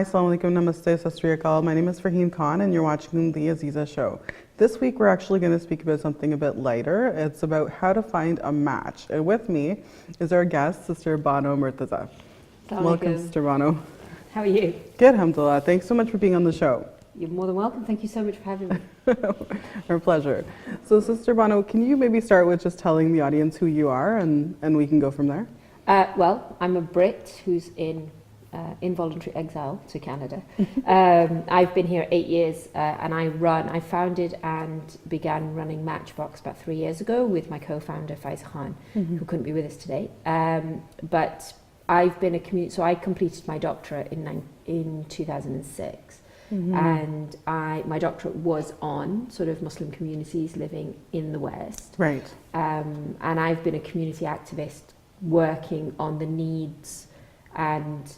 Assalamu alaikum, namaste, sat sri akal. My name is Farheen Khan and you're watching the Azeeza show. This week we're actually going to speak about something a bit lighter. It's about how to find a match. And with me is our guest, Sister Bano Murtaja. Welcome, Sister Bano. How are you? Good, alhamdulillah. Thanks so much for being on the show. You're more than welcome. Thank you so much for having me. Our pleasure. So Sister Bano, can you maybe start with just telling the audience who you are and we can go from there? Well, I'm a Brit who's in involuntary exile to Canada. I've been here 8 years and I founded and began running Matchbox about 3 years ago with my co-founder Faiza Khan, who couldn't be with us today. But I've been a community, so I completed my doctorate in 2006. And my doctorate was on sort of Muslim communities living in the West. Right. And I've been a community activist working on the needs and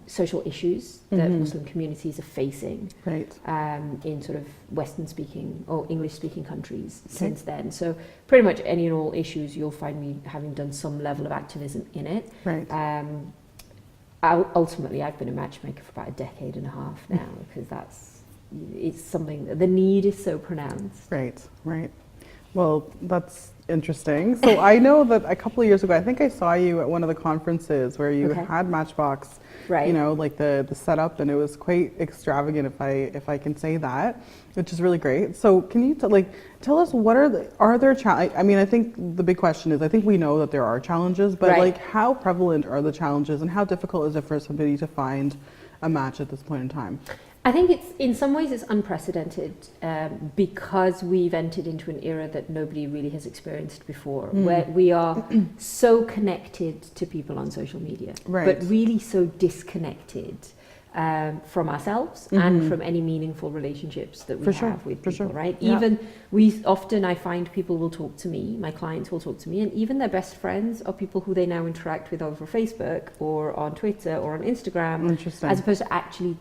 social issues that Muslim communities are facing in sort of Western speaking or English speaking countries since then. So pretty much any and all issues you'll find me having done some level of activism in it. Right. Ultimately I've been a matchmaker for about a decade and a half now because it's something that the need is so pronounced. Right, right. Well, that's interesting. So I know that a couple of years ago, I think I saw you at one of the conferences where you had Matchbox, you know, like the setup, and it was quite extravagant, if I can say that, which is really great. So can you tell us what are there challenges? I mean, I think the big question is, I think we know that there are challenges, but like how prevalent are the challenges and how difficult is it for somebody to find a match at this point in time? I think it's, in some ways, it's unprecedented because we've entered into an era that nobody really has experienced before, where we are so connected to people on social media, but really so disconnected from ourselves and from any meaningful relationships that we have with people, right? Even I find people will talk to me, my clients will talk to me, and even their best friends are people who they now interact with over Facebook or on Twitter or on Instagram, as opposed to actually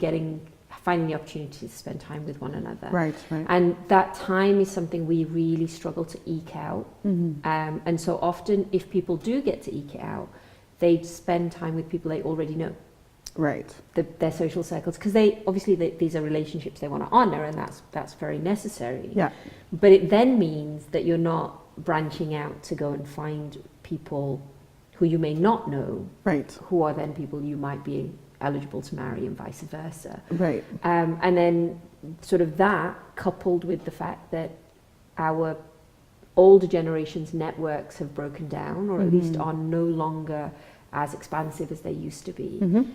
finding the opportunity to spend time with one another. Right. And that time is something we really struggle to eke out. And so often, if people do get to eke it out, they spend time with people they already know. Right. Their social circles, because these are relationships they want to honor, and that's very necessary. Yeah. But it then means that you're not branching out to go and find people who you may not know, who are then people you might be eligible to marry, and vice versa. Right. And then sort of that coupled with the fact that our older generation's networks have broken down, or at least are no longer as expansive as they used to be,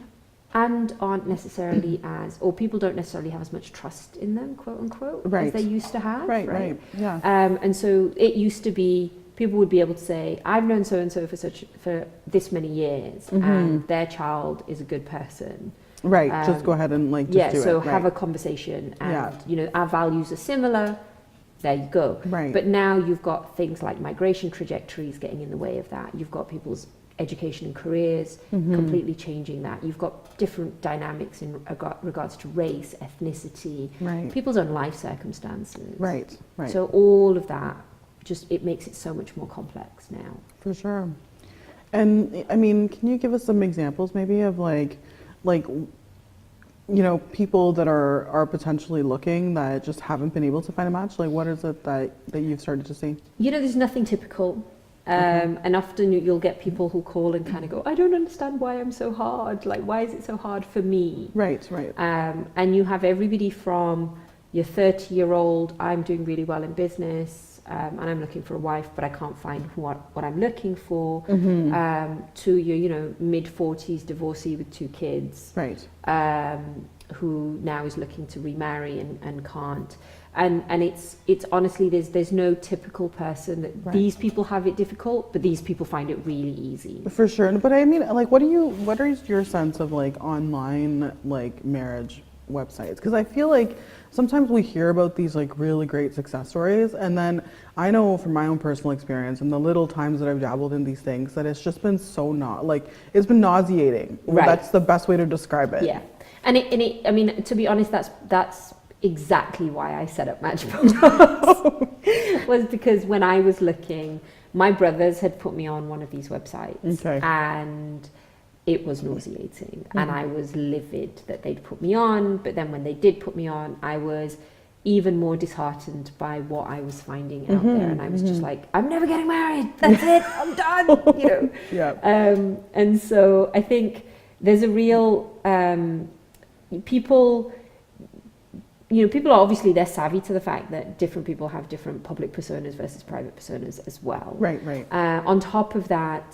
and aren't necessarily or people don't necessarily have as much trust in them, quote unquote, as they used to have. Right. Yeah. And so it used to be, people would be able to say, I've known so-and-so for this many years, and their child is a good person. Right, just go ahead and do it. So have a conversation, and you know, our values are similar, there you go. Right. But now you've got things like migration trajectories getting in the way of that. You've got people's education and careers completely changing that. You've got different dynamics in regards to race, ethnicity, people's own life circumstances. Right. So all of that, it makes it so much more complex now. For sure. And I mean, can you give us some examples maybe of like you know, people that are potentially looking that just haven't been able to find a match? Like, what is it that you've started to see? You know, there's nothing typical. And often you'll get people who call and kind of go, I don't understand why I'm so hard. Like, why is it so hard for me? Right. And you have everybody from your 30-year-old, I'm doing really well in business, and I'm looking for a wife, but I can't find what I'm looking for, to your, you know, mid-40s divorcee with 2 kids, who now is looking to remarry and can't. And it's honestly, there's no typical person that these people have it difficult, but these people find it really easy. For sure. But I mean, like, what is your sense of like online like marriage websites? Because I feel like sometimes we hear about these like really great success stories, and then I know from my own personal experience and the little times that I've dabbled in these things that it's just been so it's been nauseating. That's the best way to describe it. Yeah. And it I mean, to be honest, that's exactly why I set up Matchbox. Was because when I was looking, my brothers had put me on one of these websites, and it was nauseating, and I was livid that they'd put me on. But then when they did put me on, I was even more disheartened by what I was finding out there, and I was just like, I'm never getting married. That's it. I'm done. You know. Yeah. And so I think there's a real people. You know, people are obviously, they're savvy to the fact that different people have different public personas versus private personas as well. Right, right. On top of that,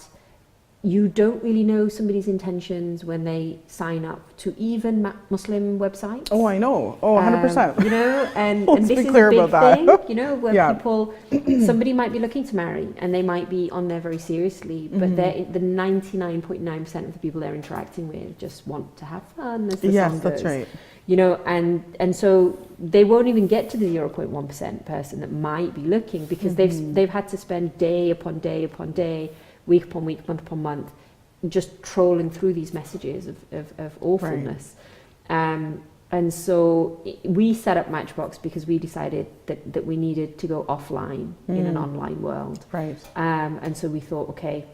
you don't really know somebody's intentions when they sign up to even Muslim websites. Oh, I know. Oh, 100%. You know, and Let's this be is clear a big about thing, that. you know, where people, somebody might be looking to marry and they might be on there very seriously, but they're the 99.9% of the people they're interacting with just want to have fun, as the song goes. That's right. You know, and so they won't even get to the 0.1% person that might be looking, because they've had to spend day upon day upon day, week upon week, month upon month, just trolling through these messages of awfulness. Right. And so we set up Matchbox because we decided that we needed to go offline in an online world. Right. And so we thought, okay,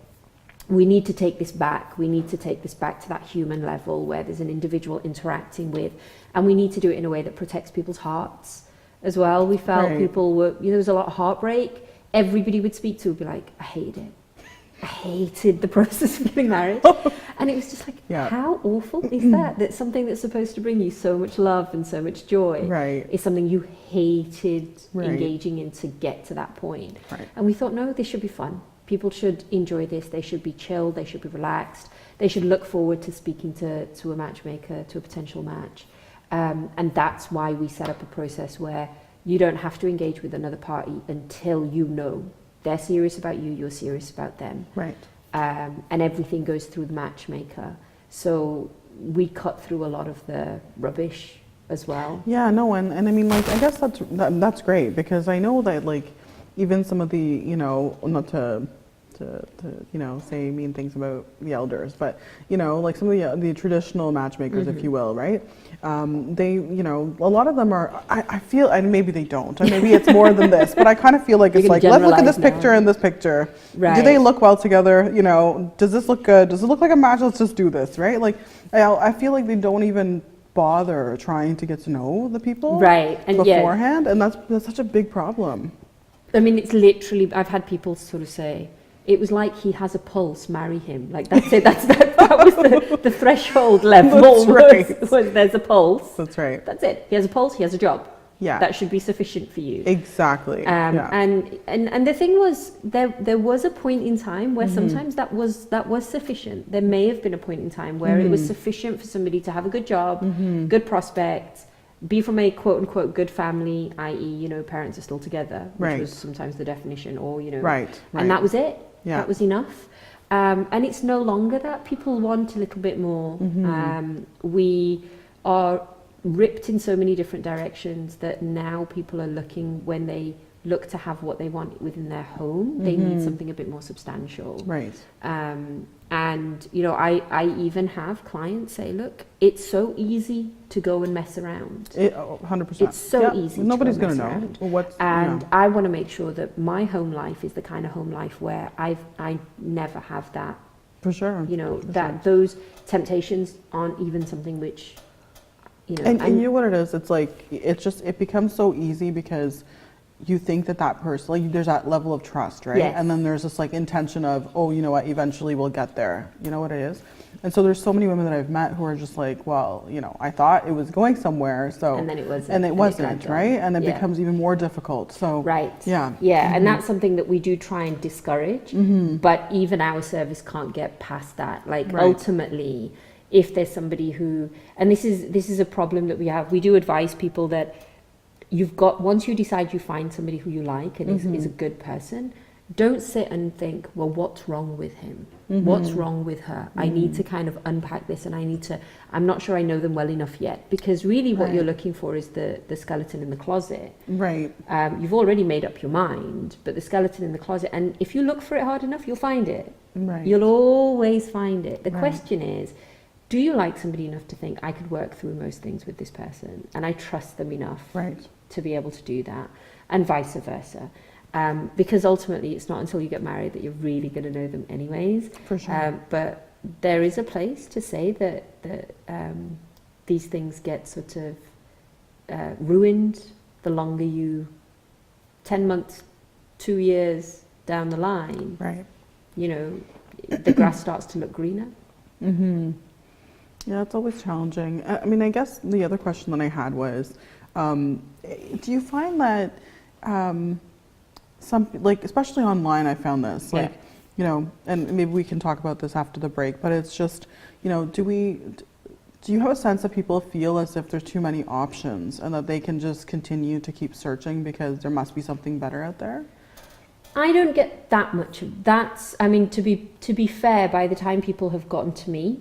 we need to take this back. We need to take this back to that human level where there's an individual interacting with, and we need to do it in a way that protects people's hearts as well. We felt people were, you know, there was a lot of heartbreak. Everybody would speak to would be like, I hate it. I hated the process of getting married. And it was just like, how awful is that something that's supposed to bring you so much love and so much joy is something you hated engaging in to get to that point. Right. And we thought, no, this should be fun. People should enjoy this. They should be chilled. They should be relaxed. They should look forward to speaking to a matchmaker, to a potential match. And that's why we set up a process where you don't have to engage with another party until you know they're serious about you, you're serious about them. Right. And everything goes through the matchmaker. So we cut through a lot of the rubbish as well. Yeah, no, and I mean, like, I guess that's great, because I know that, like, even some of the, you know, not to you know, say mean things about the elders, but, you know, like some of the traditional matchmakers, if you will, right? They, you know, a lot of them are, I feel, and maybe they don't, and maybe it's more than this, but I kind of feel like it's like, let's look at this picture and this picture. Right. Do they look well together? You know, does this look good? Does it look like a match? Let's just do this, right? Like, I feel like they don't even bother trying to get to know the people and beforehand, and that's such a big problem. I mean, it's literally, I've had people sort of say, it was like, he has a pulse, marry him. Like, that's it. That was the threshold level. Was there's a pulse. That's right. That's it. He has a pulse. He has a job. Yeah. That should be sufficient for you. Exactly. And the thing was, there was a point in time where sometimes that was sufficient. There may have been a point in time where it was sufficient for somebody to have a good job, good prospects, be from a quote unquote good family, i.e., you know, parents are still together, which was sometimes the definition, or, you know, and that was it. Yeah. That was enough. And it's no longer that. People want a little bit more. We are ripped in so many different directions that now people are looking, when they look to have what they want within their home, they need something a bit more substantial. Right. And, you know, I even have clients say, look, it's so easy to go and mess around. 100%. It's so easy. Nobody's going to know. And I want to make sure that my home life is the kind of home life where I never have that. For sure. You know, that those temptations aren't even something which, you know. And you know what it is? It's like, it becomes so easy because you think that person, like, there's that level of trust, right? Yes. And then there's this like intention of, oh, you know what, eventually we'll get there. You know what it is? And so there's so many women that I've met who are just like, well, you know, I thought it was going somewhere, so. And then it wasn't. And it wasn't, right? And it becomes even more difficult, so. Right. Yeah. Yeah, and that's something that we do try and discourage, but even our service can't get past that. Like, ultimately, if there's somebody who, and this is a problem that we have, we do advise people that you've got, once you decide you find somebody who you like and is a good person, don't sit and think, well, what's wrong with him? What's wrong with her? I need to kind of unpack this, and I'm not sure I know them well enough yet, because really what you're looking for is the skeleton in the closet. Right. You've already made up your mind, but the skeleton in the closet, and if you look for it hard enough, you'll find it. Right. You'll always find it. The question is, do you like somebody enough to think, I could work through most things with this person, and I trust them enough to be able to do that, and vice versa. Because ultimately it's not until you get married that you're really going to know them anyways. For sure. But there is a place to say that these things get sort of ruined the longer 10 months, 2 years down the line, right? The grass starts to look greener. Mm-hmm. Yeah, it's always challenging. I mean, I guess the other question that I had was, do you find that especially online, I found this, and maybe we can talk about this after the break, but it's just, do you have a sense that people feel as if there's too many options and that they can just continue to keep searching because there must be something better out there? I don't get that much of that. I mean, to be fair, by the time people have gotten to me,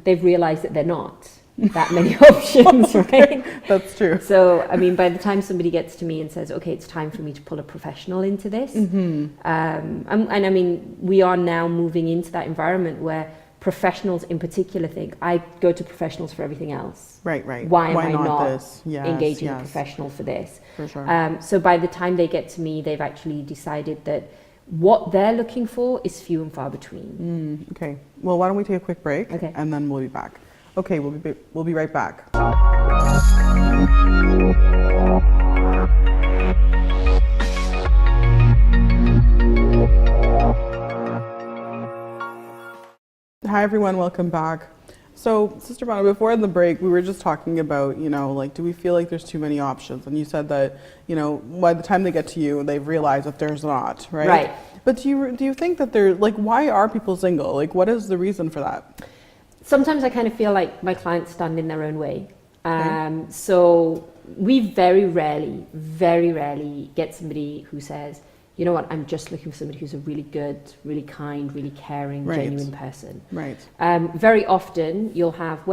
they've realized that they're not that many options, right? That's true. So, I mean, by the time somebody gets to me and says, okay, it's time for me to pull a professional into this, and I mean, we are now moving into that environment where professionals in particular think, I go to professionals for everything else. Right. Why am I not this? engaging a professional for this? For sure. So by the time they get to me, they've actually decided that what they're looking for is few and far between. Okay. Well, why don't we take a quick break, okay, and then we'll be back. Okay, we'll be right back. Hi everyone, welcome back. So, Sister Bano, before the break, we were just talking about, do we feel like there's too many options? And you said that, by the time they get to you, they've realized that there's not, right? Right. But do you think that why are people single? What is the reason for that? Sometimes I kind of feel like my clients stand in their own way. So we very rarely get somebody who says, you know what, I'm just looking for somebody who's a really good, really kind, really caring, genuine person. Right. Very often you'll have,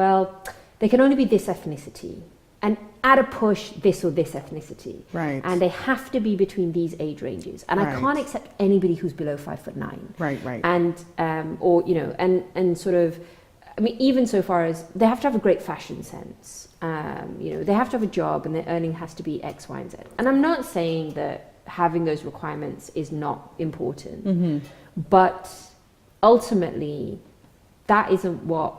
they can only be this ethnicity, and at a push, this or this ethnicity. Right. And they have to be between these age ranges. And I can't accept anybody who's below 5'9". Right. And, and sort of, I mean, even so far as they have to have a great fashion sense. They have to have a job and their earning has to be X, Y, and Z. And I'm not saying that having those requirements is not important, but ultimately that isn't what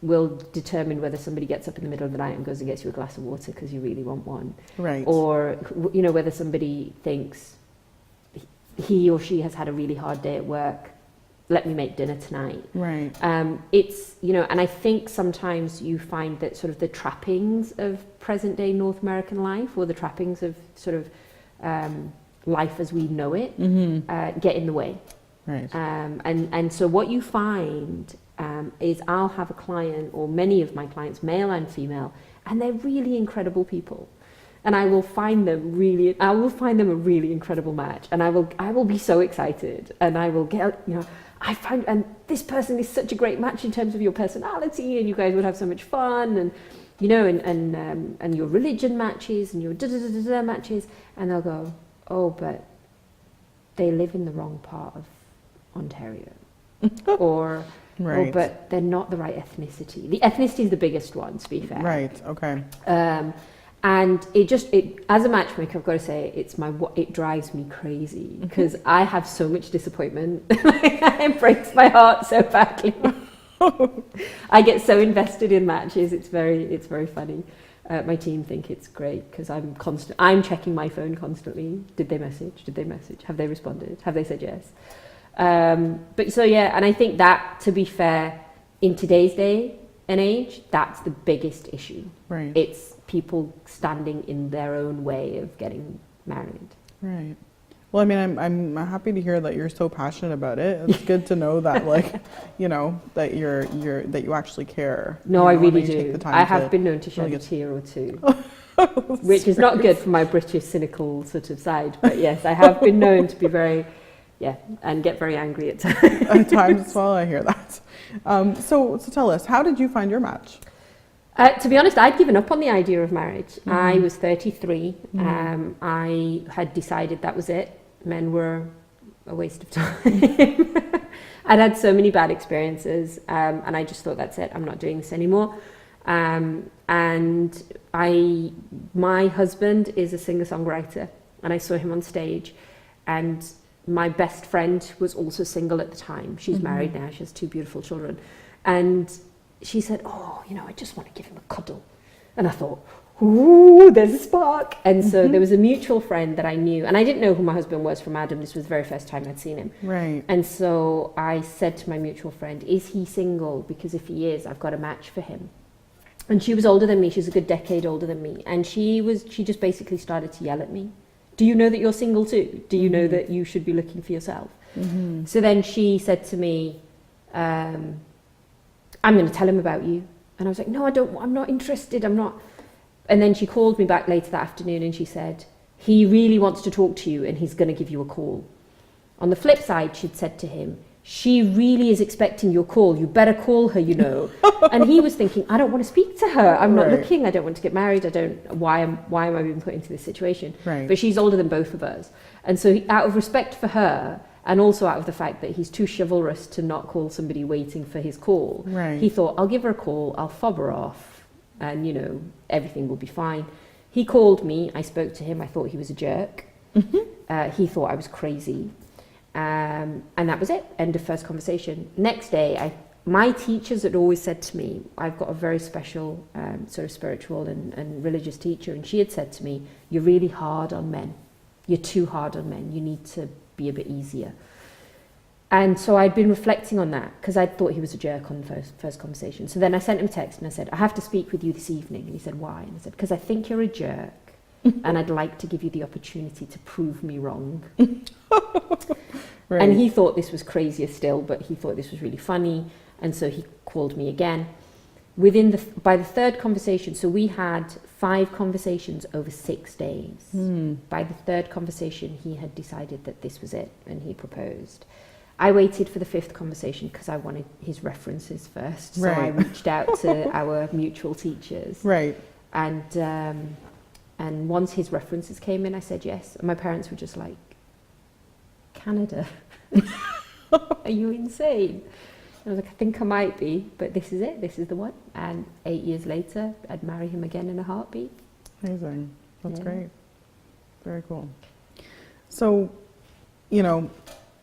will determine whether somebody gets up in the middle of the night and goes and gets you a glass of water because you really want one, right? Or whether somebody thinks he or she has had a really hard day at work, let me make dinner tonight, right? It's and I think sometimes you find that sort of the trappings of present day North American life, or the trappings of sort of life as we know it, get in the way. Right. And so what you find is I'll have a client, or many of my clients, male and female, and they're really incredible people. And I will find them a really incredible match. And I will be so excited. And I will get, and this person is such a great match in terms of your personality, and you guys would have so much fun, and and your religion matches, and your da-da-da-da-da matches, and they'll go, oh, but they live in the wrong part of Ontario. Or, right. Oh, but they're not the right ethnicity. The ethnicity is the biggest one, to be fair. Right, okay. And it as a matchmaker, I've got to say, it drives me crazy, because I have so much disappointment. It breaks my heart so badly. I get so invested in matches. It's very funny. My team think it's great because I'm checking my phone constantly. Did they message? Have they responded? Have they said yes? But so yeah, and I think that, to be fair, in today's day and age, that's the biggest issue. Right. It's people standing in their own way of getting married. Right. Well, I mean, I'm happy to hear that you're so passionate about it. It's good to know that, that that you actually care. No, I really do. I have been known to shed a tear or two, which is not good for my British cynical sort of side. But yes, I have been known to be very, and get very angry at times. At times as well, I hear that. So tell us, how did you find your match? To be honest, I'd given up on the idea of marriage. I was 33. I had decided that was it. Men were a waste of time. I'd had so many bad experiences, and I just thought, that's it, I'm not doing this anymore. And my husband is a singer-songwriter, and I saw him on stage, and my best friend was also single at the time. She's married now, she has 2 beautiful children. And she said, oh, you know, I just want to give him a cuddle. And I thought, ooh, there's a spark. And so there was a mutual friend that I knew, and I didn't know who my husband was from Adam. This was the very first time I'd seen him. Right. And so I said to my mutual friend, is he single? Because if he is, I've got a match for him. And she was older than me. She's a good decade older than me. And she just basically started to yell at me. Do you know that you're single too? Do you know that you should be looking for yourself? So then she said to me, I'm going to tell him about you. And I was like, no, I'm not interested. I'm not. And then she called me back later that afternoon and she said, he really wants to talk to you and he's going to give you a call. On the flip side, she'd said to him, she really is expecting your call. You better call her, you know. And he was thinking, I don't want to speak to her. I'm not looking. I don't want to get married. Why am I being put into this situation? Right. But she's older than both of us. And so out of respect for her, and also out of the fact that he's too chivalrous to not call somebody waiting for his call, he thought, I'll give her a call, I'll fob her off, and, you know, everything will be fine. He called me, I spoke to him, I thought he was a jerk. He thought I was crazy. And that was it, end of first conversation. Next day, my teachers had always said to me, I've got a very special sort of spiritual and religious teacher, and she had said to me, you're really hard on men. You're too hard on men. You need to be a bit easier. And so I'd been reflecting on that because I thought he was a jerk on the first conversation. So then I sent him a text and I said, I have to speak with you this evening. And he said, why? And I said, because I think you're a jerk and I'd like to give you the opportunity to prove me wrong. And he thought this was crazier still, but he thought this was really funny. And so he called me again. By the third conversation, so we had 5 conversations over 6 days. By the third conversation, he had decided that this was it, and he proposed. I waited for the 5th conversation because I wanted his references first. So I reached out to our mutual teachers. And once his references came in, I said yes. And my parents were just like, Canada? Are you insane? I was like, I think I might be, but this is it. This is the one. And 8 years later, I'd marry him again in a heartbeat. Amazing. That's great. Very cool. So, you know,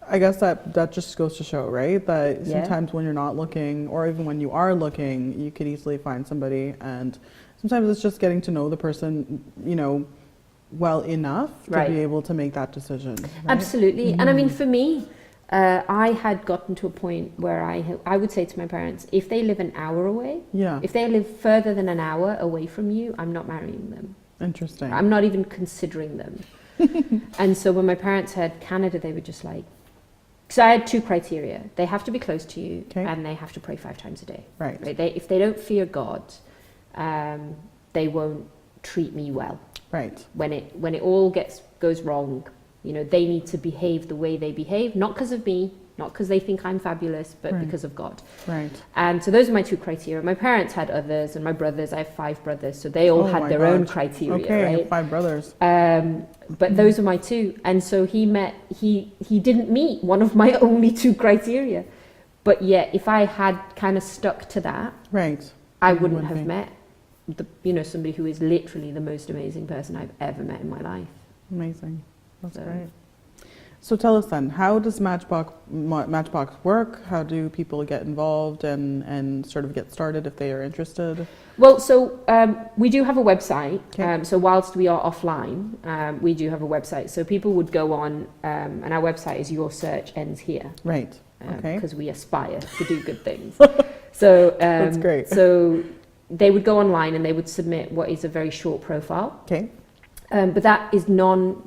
I guess that just goes to show, right? That sometimes when you're not looking, or even when you are looking, you could easily find somebody. And sometimes it's just getting to know the person, you know, well enough to be able to make that decision. Right? Absolutely. And I mean, for me, I had gotten to a point where I would say to my parents, if they live an hour away, if they live further than an hour away from you, I'm not marrying them. Interesting. I'm not even considering them. And so when my parents heard Canada, they were just like, because I had 2 criteria. They have to be close to you and they have to pray 5 times a day. Right? If they don't fear God, they won't treat me well. Right. When it all goes wrong, you know, they need to behave the way they behave, not because of me, not because they think I'm fabulous, but because of God. Right. And so those are my 2 criteria. My parents had others, and my brothers, I have 5 brothers, so they all had their own criteria. Okay, right? 5 brothers. But those are my 2. And so he didn't meet one of my only 2 criteria. But yet, if I had kind of stuck to that, I wouldn't have met somebody who is literally the most amazing person I've ever met in my life. Amazing. That's great. So tell us then, how does Matchbox work? How do people get involved and sort of get started if they are interested? Well, so we do have a website. So whilst we are offline, we do have a website. So people would go on, and our website is Your Search Ends Here. Right. Because we aspire to do good things. So that's great. So they would go online and they would submit what is a very short profile. Okay. But that is not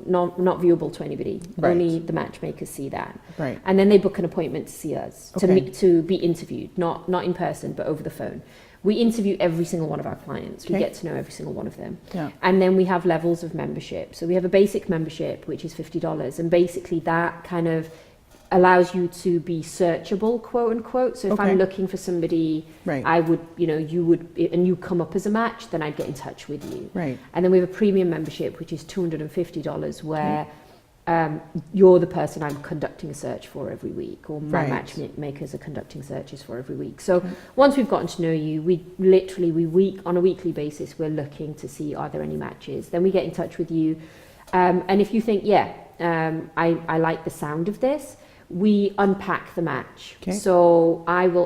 viewable to anybody. Only the matchmakers see that. Right. And then they book an appointment to see us, to be interviewed, not in person, but over the phone. We interview every single one of our clients. We get to know every single one of them. Yeah. And then we have levels of membership. So we have a basic membership, which is $50. And basically that kind of allows you to be searchable, quote unquote. So if I'm looking for somebody, I would, you would, and you come up as a match, then I'd get in touch with you. Right. And then we have a premium membership, which is $250, where you're the person I'm conducting a search for every week, or my matchmakers are conducting searches for every week. So once we've gotten to know you, on a weekly basis, we're looking to see, are there any matches? Then we get in touch with you. And if you think, I like the sound of this, we unpack the match. Okay. So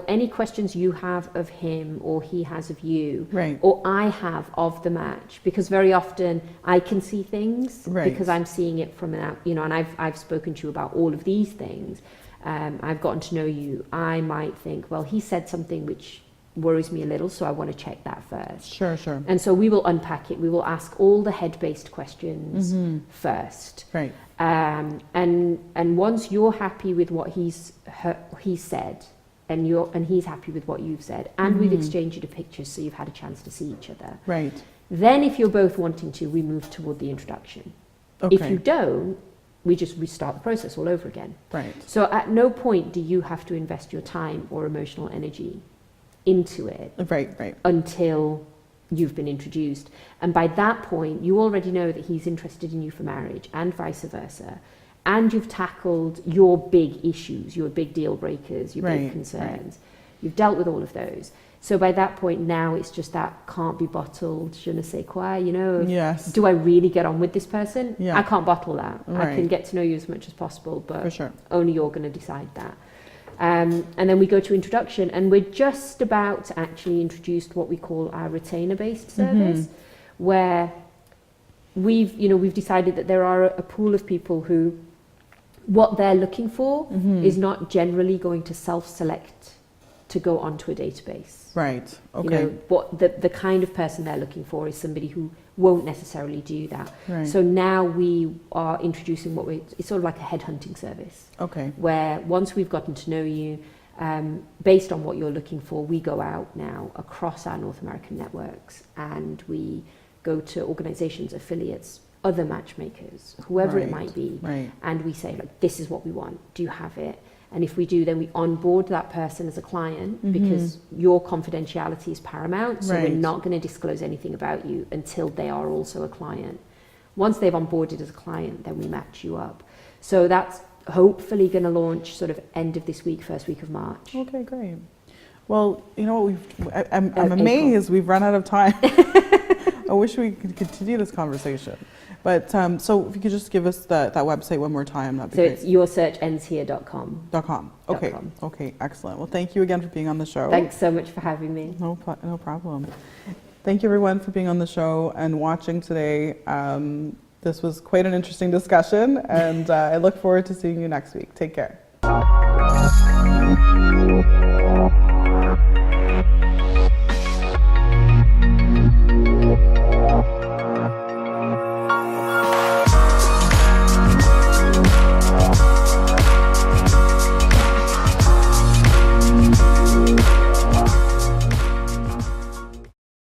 any questions you have of him or he has of you, right. or I have of the match, because very often I can see things right. because I'm seeing it from and I've spoken to you about all of these things. I've gotten to know you. I might think, well, he said something which worries me a little, so I want to check that first. Sure. And so we will unpack it. We will ask all the head-based questions first. Right. And once you're happy with what he said, and he's happy with what you've said, and we've exchanged the pictures, so you've had a chance to see each other. Right. Then, if you're both wanting to, we move toward the introduction. Okay. If you don't, we just restart the process all over again. Right. So at no point do you have to invest your time or emotional energy into it. Right. Until you've been introduced. And by that point, you already know that he's interested in you for marriage and vice versa. And you've tackled your big issues, your big deal breakers, your big concerns. Right. You've dealt with all of those. So by that point now, it's just that can't be bottled, je ne sais quoi, Yes. Do I really get on with this person? Yeah. I can't bottle that. Right. I can get to know you as much as possible, but for sure. Only you're going to decide that. And then we go to introduction, and we're just about to actually introduce what we call our retainer-based service, where we've decided that there are a pool of people who what they're looking for is not generally going to self-select to go onto a database. Right. Okay. What the kind of person they're looking for is somebody who won't necessarily do that. Right. So now we are introducing it's sort of like a headhunting service. Okay. Where once we've gotten to know you, based on what you're looking for, we go out now across our North American networks and we go to organizations, affiliates, other matchmakers, whoever it might be, and we say, like, this is what we want. Do you have it? And if we do, then we onboard that person as a client because your confidentiality is paramount. So we're not going to disclose anything about you until they are also a client. Once they've onboarded as a client, then we match you up. So that's hopefully going to launch sort of end of this week, first week of March. Okay, great. Well, you know what, I'm amazed we've run out of time. I wish we could continue this conversation. But so if you could just give us that website one more time, that'd be great. So it's yoursearchendshere.com. .com. Okay. Okay, excellent. Well, thank you again for being on the show. Thanks so much for having me. No problem. Thank you everyone for being on the show and watching today. This was quite an interesting discussion, and I look forward to seeing you next week. Take care.